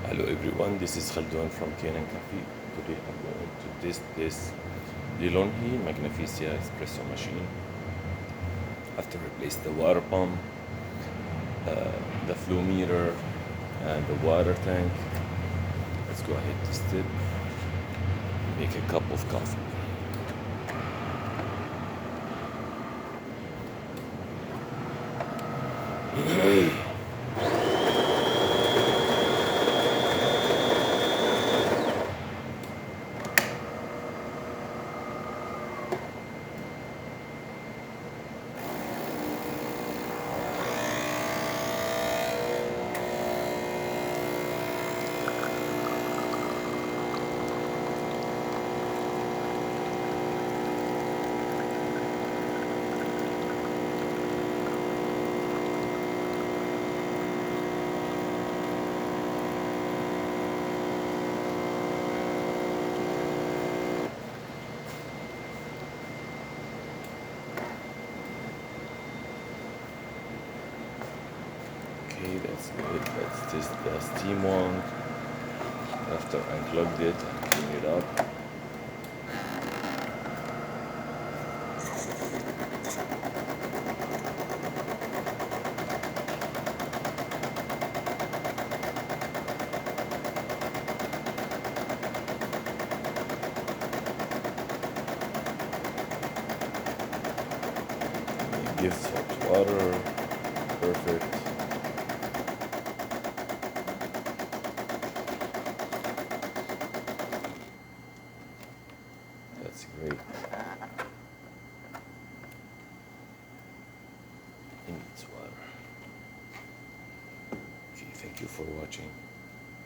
Hello everyone, this is Khaldun from Kanen Cafe. Today I'm going to test this DeLonghi Magnifica Espresso machine. After replace the water pump, the flow meter, and the water tank. Let's go ahead and test it. Make a cup of coffee. Okay, that's good. Let's test the steam one. After I unplugged it and clean it up. It gives hot water. Perfect. That's great. It needs water. Okay, thank you for watching.